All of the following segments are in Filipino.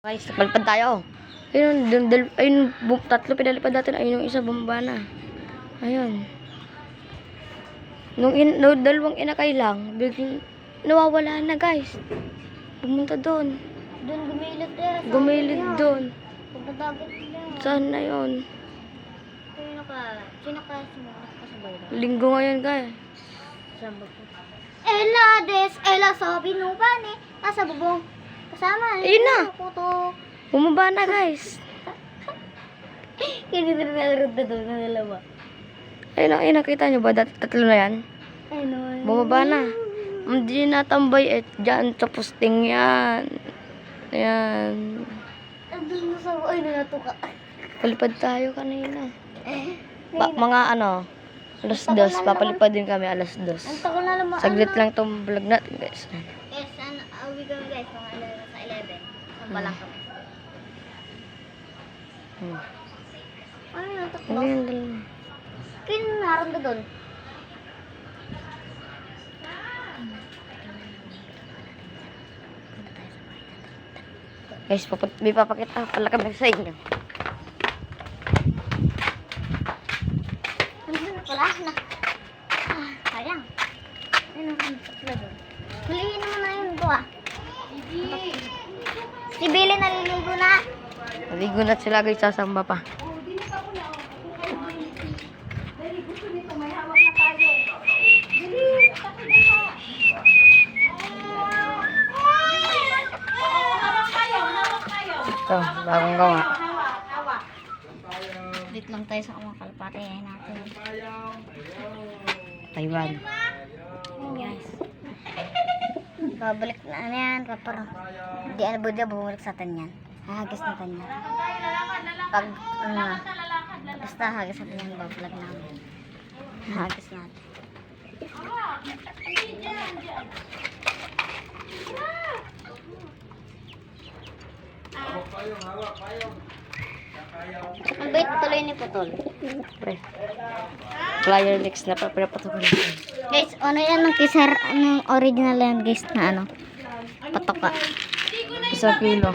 Guys, nagpalipad tayo. Ayun, ayun, tatlo pinalipad natin. Ayun yung isa, bumaba na. Ayun. Dalawang inakay lang, biglang nawawala na, guys. Pumunta doon. Doon gumilid eh. Gumilid doon. Pagkadagat nila. Saan na yun? Sino ka sumakasabay na? Linggo ngayon, guys. Saan ba po? Ella sabi nung bani. Nasa bubong. Kasama. Ayun na. Puto. Bumaba na, guys. Hindi na nalaro na doon na dalawa. Ayun, nakita nyo ba? Tatlo na yan. Ayun. Bumaba na. Hindi natambay eh. Diyan sa posting yan. Ayan. Andun mo sa ay natuka. Palipad tayo kanina. Mga alas 2. Papalipad din kami alas 2. Ang tagal na naman. Saglit lang tong vlog natin, guys. Yes, uwi kami guys. Mga sa 11. Samba lang kami. Ano yung takbo? Hindi yan dalawa. Kaya naroon ka doon? Guys, may papakita pala kami sa inyo. Nandun na pala. Sayang. Ayun ang takla doon. Hulihin naman na yun ito ah. Si Billy naliligo na. Naligo na sila, guys, sasamba pa. Ito, bagong gawa. Dito lang tayo sa mga kalapate natin. Taiwan. Guys. Babalik na yan. Parang di ano ba bumalik sa atin yan. Hahagis natin yan. Pag basta hagis natin yan. Babalag namin. Hahagis natin. Ang bait tuloy ni Putol. Pre. Flyer next na pa. Pinapatukan natin. Guys, ano yan ng kisar, anong original yan guys na ano? Patoka. 1 kilo.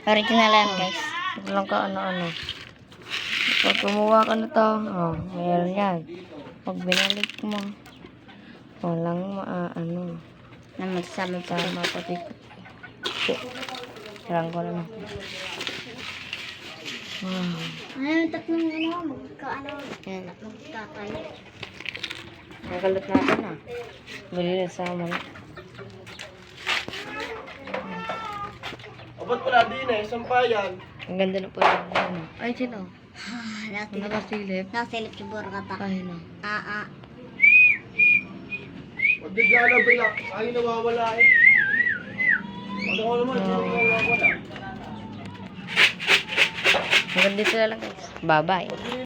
Original yan guys. Ito lang ka ano-ano. Pag kumuha ka na to, mayroon yan. Pag binalik mo, walang maano. Na magsasama pa. Para mapatikot. Sarang ko na lang. Ano, tatlong ano, magkakain. Nakalut natin Bili na sa mga. Abot pala din sampayan. Ang ganda na po yung Ay, sino? Nakasilip. Nakasilip. Nakasilip si Borgata. Ay, no. Huwag bigla na bilak. Ay, nawawala eh. Huwag ako naman, nawawala. Hanggang dito na lang, guys. Bye-bye.